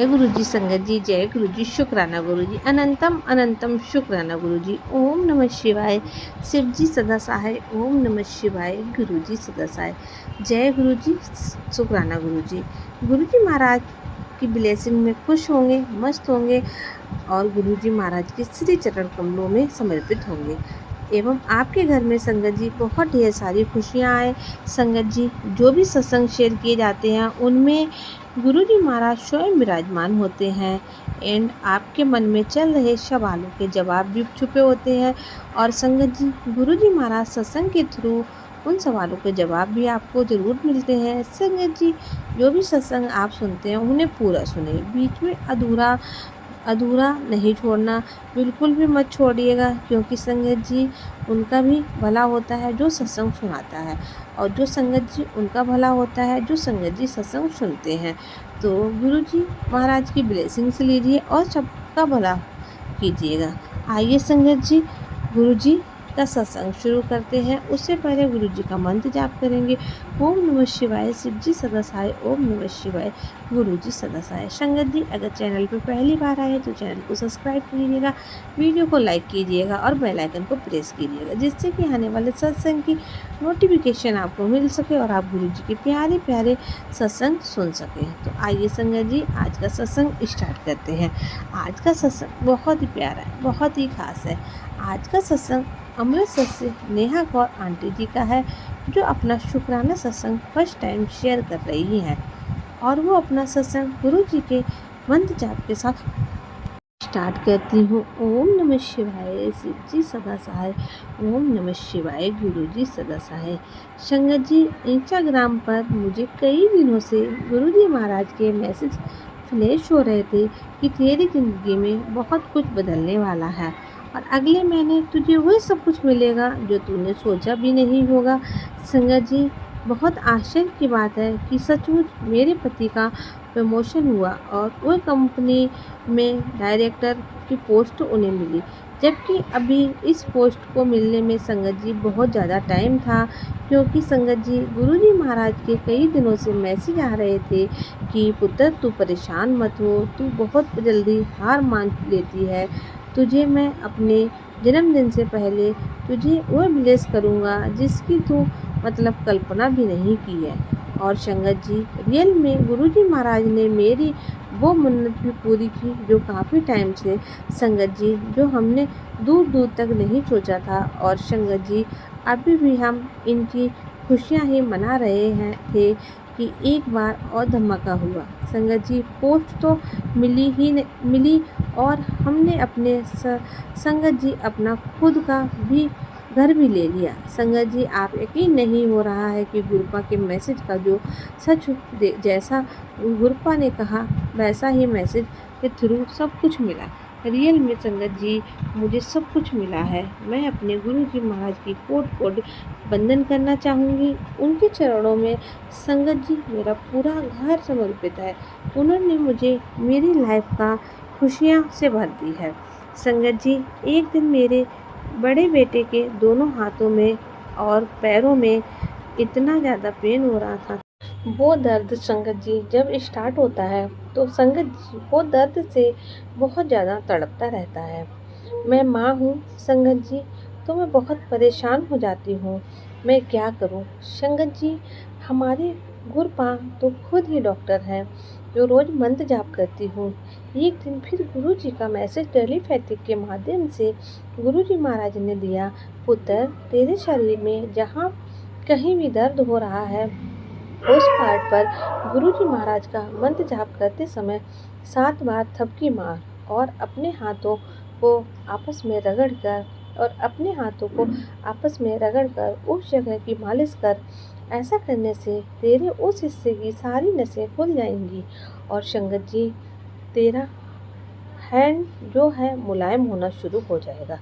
जय गुरु जी संगत जी, जय गुरु जी, शुक्राना गुरु जी, अनंतम अनंतम शुक्राना गुरु जी। ओम नमः शिवाय। शिव जी सदा सहाय। ओम नमः शिवाय। गुरु जी सदा सहाय। जय गुरु जी, शुक्राना गुरु जी। गुरु जी महाराज की ब्लेसिंग में खुश होंगे, मस्त होंगे और गुरु जी महाराज के श्री चरण कमलों में समर्पित होंगे एवं आपके घर में संगत जी बहुत ढेर सारी खुशियाँ आए। संगत जी जो भी सत्संग शेयर किए जाते हैं उनमें गुरु जी महाराज स्वयं विराजमान होते हैं एंड आपके मन में चल रहे सवालों के जवाब भी छुपे होते हैं। और संगत जी गुरु जी महाराज सत्संग के थ्रू उन सवालों के जवाब भी आपको ज़रूर मिलते हैं। संगत जी जो भी सत्संग आप सुनते हैं उन्हें पूरा सुने, बीच में अधूरा अधूरा नहीं छोड़ना, बिल्कुल भी मत छोड़िएगा, क्योंकि संगत जी उनका भी भला होता है जो सत्संग सुनाता है और जो संगत जी उनका भला होता है जो संगत जी सत्संग सुनते हैं। तो गुरु जी महाराज की ब्लेसिंग्स लीजिए और सबका भला कीजिएगा। आइए संगत जी गुरु जी का सत्संग शुरू करते हैं। उससे पहले गुरु जी का मंत्र जाप करेंगे। ओम नमः शिवाय। शिव जी सदा सहाय। ओम नमः शिवाय। गुरु जी सदा सहाय। संगत जी अगर चैनल पर पहली बार आए तो चैनल को सब्सक्राइब कीजिएगा, वीडियो को लाइक कीजिएगा और बेल आइकन को प्रेस कीजिएगा, जिससे कि आने वाले सत्संग की नोटिफिकेशन आपको मिल सके और आप गुरु जी के प्यारे प्यारे सत्संग सुन सकें। तो आइए संगत जी आज का सत्संग स्टार्ट करते हैं। आज का सत्संग बहुत ही प्यारा है, बहुत ही खास है। आज का सत्संग अमृतसर से नेहा कौर आंटी जी का है, जो अपना शुक्राना सत्संग फर्स्ट टाइम शेयर कर रही हैं और वो अपना सत्संग गुरु जी के मंत्र जाप के साथ स्टार्ट करती हूँ। ओम नमः शिवाय। शिव जी सदा सहाय। ओम नमः शिवाय। गुरु जी सदा सहाय। संगत जी इंस्टाग्राम पर मुझे कई दिनों से गुरु जी महाराज के मैसेज फ्लैश हो रहे थे कि तेरी ज़िंदगी में बहुत कुछ बदलने वाला है और अगले महीने तुझे वही सब कुछ मिलेगा जो तूने सोचा भी नहीं होगा। संगत जी बहुत आश्चर्य की बात है कि सचमुच मेरे पति का प्रमोशन हुआ और वो कंपनी में डायरेक्टर की पोस्ट उन्हें मिली, जबकि अभी इस पोस्ट को मिलने में संगत जी बहुत ज़्यादा टाइम था, क्योंकि संगत जी गुरुजी महाराज के कई दिनों से मैसेज आ रहे थे कि पुत्र तू परेशान मत हो, तू बहुत जल्दी हार मान लेती है, तुझे मैं अपने जन्मदिन से पहले तुझे वो ब्लेस करूँगा जिसकी तू मतलब कल्पना भी नहीं की है। और संगत जी रियल में गुरुजी महाराज ने मेरी वो मन्नत भी पूरी की जो काफ़ी टाइम से संगत जी जो हमने दूर दूर तक नहीं सोचा था। और संगत जी अभी भी हम इनकी खुशियाँ ही मना रहे हैं थे कि एक बार और धमाका हुआ। संगत जी पोस्ट तो मिली और हमने अपने संगत जी अपना खुद का भी घर भी ले लिया। संगत जी आप यकीन नहीं हो रहा है कि गुरुपा के मैसेज का जो सच जैसा गुरुपा ने कहा वैसा ही मैसेज के थ्रू सब कुछ मिला। रियल में संगत जी मुझे सब कुछ मिला है। मैं अपने गुरु जी महाराज की कोट कोट वंदन करना चाहूँगी। उनके चरणों में संगत जी मेरा पूरा घर समर्पित है। उन्होंने मुझे मेरी लाइफ का खुशियाँ से भर दी है। संगत जी एक दिन मेरे बड़े बेटे के दोनों हाथों में और पैरों में इतना ज़्यादा पेन हो रहा था। वो दर्द संगत जी जब स्टार्ट होता है तो संगत जी वो दर्द से बहुत ज़्यादा तड़पता रहता है। मैं माँ हूँ संगत जी, तो मैं बहुत परेशान हो जाती हूँ। मैं क्या करूँ संगत जी। हमारे गुरुपा तो खुद ही डॉक्टर हैं, जो रोज़ मंत्र जाप करती हूँ। एक दिन फिर गुरु जी का मैसेज टेलीपैथिक के माध्यम से गुरु जी महाराज ने दिया, पुत्र तेरे शरीर में जहाँ कहीं भी दर्द हो रहा है उस पार्ट पर गुरु जी महाराज का मंत्र जाप करते समय 7 बार थपकी मार और अपने हाथों को आपस में रगड़ कर उस जगह की मालिश कर। ऐसा करने से तेरे उस हिस्से की सारी नसें खुल जाएंगी और संगत जी तेरा हैंड जो है मुलायम होना शुरू हो जाएगा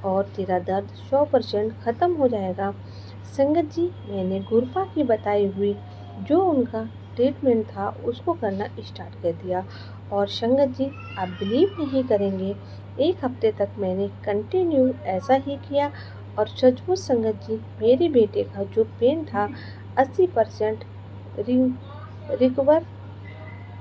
और तेरा दर्द 100% ख़त्म हो जाएगा। संगत जी मैंने गुरुपा की बताई हुई जो उनका ट्रीटमेंट था उसको करना स्टार्ट कर दिया और संगत जी आप बिलीव नहीं करेंगे, 1 हफ्ते तक मैंने कंटिन्यू ऐसा ही किया और सचमुच संगत जी मेरे बेटे का जो पेन था 80% रिकवर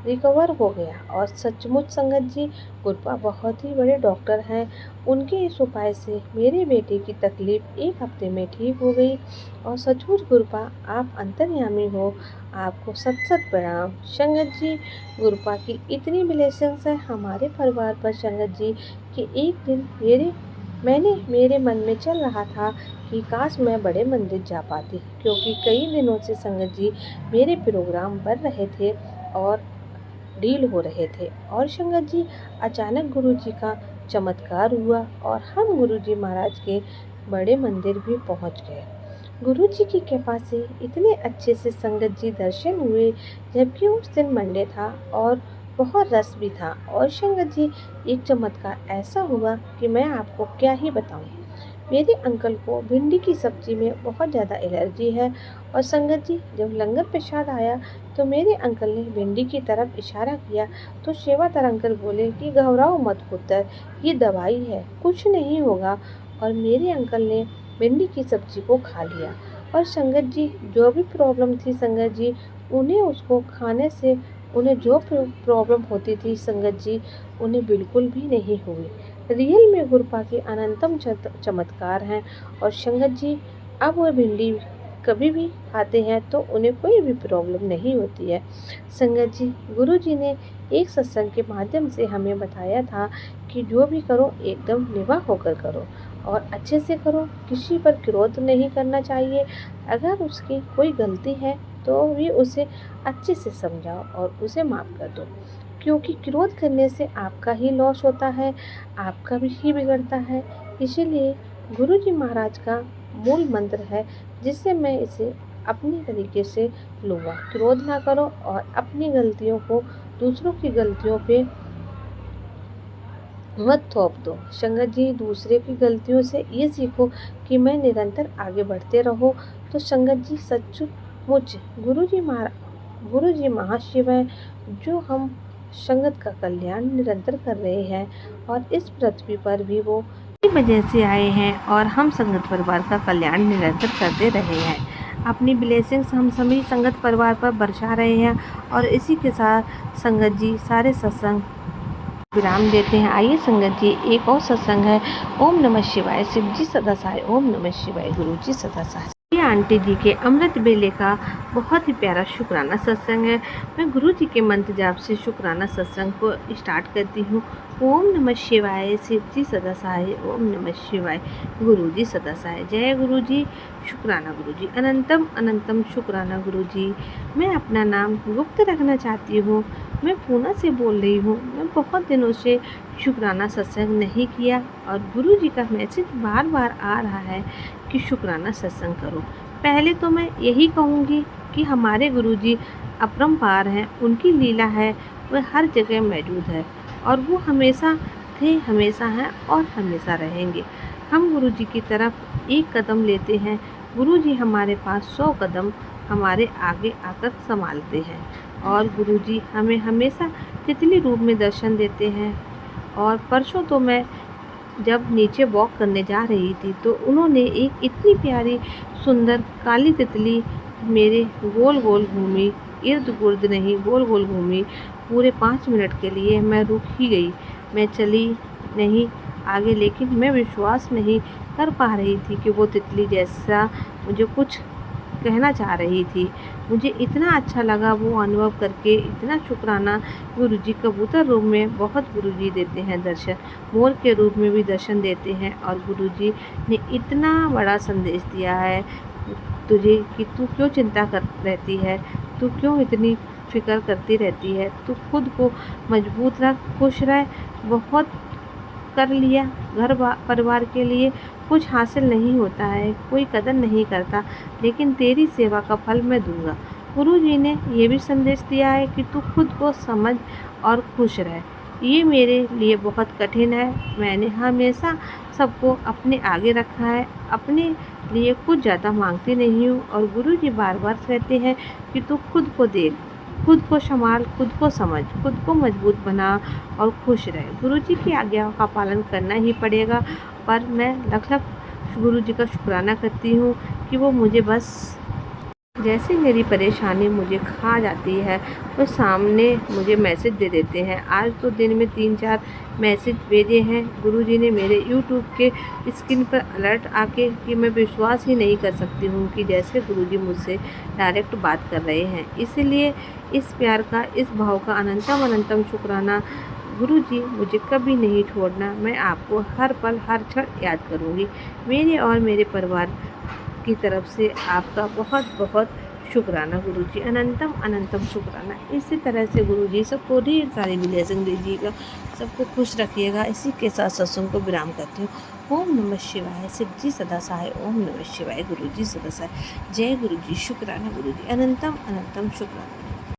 रिकवर हो गया। और सचमुच संगत जी, गुरपा बहुत ही बड़े डॉक्टर हैं। उनके इस उपाय से मेरे बेटे की तकलीफ 1 हफ्ते में ठीक हो गई। और सचमुच गुरपा, आप अंतर्यामी हो, आपको सत सत प्रणाम। संगत जी, गुरपा की इतनी ब्लेसिंग्स है हमारे परिवार पर संगत जी, कि एक दिन मेरे मन में चल रहा था कि काश मैं बड़े मंदिर जा पाती, क्योंकि कई दिनों से संगत जी मेरे प्रोग्राम बन रहे थे और डील हो रहे थे। और संगत जी, अचानक गुरुजी का चमत्कार हुआ और हम गुरुजी महाराज के बड़े मंदिर भी पहुंच गए। गुरुजी की कृपा से इतने अच्छे से संगत जी दर्शन हुए, जबकि उस दिन मंडे था और बहुत रस भी था। और संगत जी, एक चमत्कार ऐसा हुआ कि मैं आपको क्या ही बताऊं। मेरे अंकल को भिंडी की सब्जी में बहुत ज़्यादा एलर्जी है। और संगत जी, जब लंगर प्रसाद आया तो मेरे अंकल ने भिंडी की तरफ इशारा किया, तो सेवादार अंकल बोले कि घबराओ मत पुत्र, ये दवाई है, कुछ नहीं होगा। और मेरे अंकल ने भिंडी की सब्जी को खा लिया। और संगत जी, जो भी प्रॉब्लम थी संगत जी, उन्हें उसको खाने से उन्हें जो प्रॉब्लम होती थी संगत जी, उन्हें बिल्कुल भी नहीं हुई। रियल में गुरपा के अनंतम चमत्कार हैं। और संगत जी, अब वह भिंडी कभी भी खाते हैं तो उन्हें कोई भी प्रॉब्लम नहीं होती है। संगत जी, गुरु जी ने एक सत्संग के माध्यम से हमें बताया था कि जो भी करो एकदम निभा होकर करो और अच्छे से करो, किसी पर क्रोध नहीं करना चाहिए। अगर उसकी कोई गलती है तो भी उसे अच्छे से समझाओ और उसे माफ़ कर दो, क्योंकि क्रोध करने से आपका ही लॉस होता है, आपका भी ही बिगड़ता है। इसीलिए गुरु जी महाराज का मूल मंत्र है, जिससे मैं इसे अपनी तरीके से लूँगा। क्रोध ना करो और अपनी गलतियों को दूसरों की गलतियों पे मत थोप दो। संगत जी, दूसरे की गलतियों से ये सीखो कि मैं निरंतर आगे बढ़ते रहो। तो संगत जी, सचमुच गुरु जी महाशिव हैं, जो हम संगत का कल्याण निरंतर कर रहे हैं। और इस पृथ्वी पर भी वो इसी वजह से आए हैं और हम संगत परिवार का कल्याण निरंतर करते रहे हैं। अपनी ब्लेसिंग्स हम सभी संगत परिवार पर बरसा रहे हैं। और इसी के साथ संगत जी सारे सत्संग विराम देते हैं। आइए संगत जी, एक और सत्संग है। ओम नमः शिवाय। शिव जी सदा सहाय। ओम नमः शिवाय। गुरु जी सदा सहाय। ये आंटी जी के अमृत बेले का बहुत ही प्यारा शुक्राना सत्संग है। मैं गुरु जी के मंत्र जाप से शुक्राना सत्संग को स्टार्ट करती हूँ। ओम नमः शिवाय। शिव जी सदा सहाय। ओम नमः शिवाय। गुरु जी सदा सहाय। जय गुरु जी। शुक्राना गुरु जी। अनंतम अनंतम शुक्राना गुरु जी। मैं अपना नाम गुप्त रखना चाहती हूँ। मैं पूना से बोल रही हूँ। मैं बहुत दिनों से शुक्राना सत्संग नहीं किया और गुरु जी का मैसेज बार बार आ रहा है कि शुक्राना सत्संग करो। पहले तो मैं यही कहूँगी कि हमारे गुरु जी अपरंपार हैं, उनकी लीला है, वह हर जगह मौजूद है और वो हमेशा थे, हमेशा हैं और हमेशा रहेंगे। हम गुरु जी की तरफ एक कदम लेते हैं, गुरु जी हमारे पास 100 कदम हमारे आगे आकर संभालते हैं। और गुरु जी हमें हमेशा तितली रूप में दर्शन देते हैं। और परसों तो मैं जब नीचे वॉक करने जा रही थी तो उन्होंने एक इतनी प्यारी सुंदर काली तितली मेरे गोल गोल घूमी, इर्द गिर्द नहीं, गोल गोल घूमी। पूरे 5 मिनट के लिए मैं रुक ही गई, मैं चली नहीं आगे, लेकिन मैं विश्वास नहीं कर पा रही थी कि वो तितली जैसा मुझे कुछ कहना चाह रही थी। मुझे इतना अच्छा लगा वो अनुभव करके। इतना शुक्राना गुरुजी। कबूतर रूप में बहुत गुरुजी देते हैं दर्शन, मोर के रूप में भी दर्शन देते हैं। और गुरुजी ने इतना बड़ा संदेश दिया है तुझे कि तू क्यों चिंता कर रहती है, तू क्यों इतनी फिक्र करती रहती है, तू खुद को मजबूत रख, खुश रह। बहुत कर लिया घर परिवार के लिए, कुछ हासिल नहीं होता है, कोई कदर नहीं करता, लेकिन तेरी सेवा का फल मैं दूंगा। गुरु जी ने ये भी संदेश दिया है कि तू खुद को समझ और खुश रह। ये मेरे लिए बहुत कठिन है। मैंने हमेशा सबको अपने आगे रखा है, अपने लिए कुछ ज़्यादा मांगती नहीं हूँ। और गुरु जी बार बार कहते हैं कि तू खुद को देख, खुद को संभाल, खुद को समझ, खुद को मजबूत बना और खुश रहे। गुरु जी की आज्ञा का पालन करना ही पड़ेगा। पर मैं लख लख गुरु जी का शुक्राना करती हूँ कि वो मुझे बस जैसे मेरी परेशानी मुझे खा जाती है, वो सामने मुझे मैसेज दे देते हैं। आज तो दिन में 3-4 मैसेज भेजे हैं गुरुजी ने मेरे यूट्यूब के स्क्रीन पर अलर्ट आके, कि मैं विश्वास ही नहीं कर सकती हूँ कि जैसे गुरुजी मुझसे डायरेक्ट बात कर रहे हैं। इसीलिए इस प्यार का, इस भाव का अनंतम अनंतम शुक्राना। गुरुजी मुझे कभी नहीं छोड़ना, मैं आपको हर पल हर क्षण याद करूँगी। मेरे और मेरे परिवार की तरफ से आपका बहुत बहुत शुक्राना गुरुजी, अनंतम अनंतम शुक्राना। इसी तरह से गुरुजी सबको ढेर सारी ब्लेसिंग दीजिएगा, सबको खुश रखिएगा। इसी के साथ सत्संग को विराम करती हूँ। ओम नमः शिवाय। शिव जी सदा सहाय। ओम नमः शिवाय। गुरुजी सदा सहाय। जय गुरुजी। शुक्राना गुरुजी, अनंतम अनंतम शुक्राना।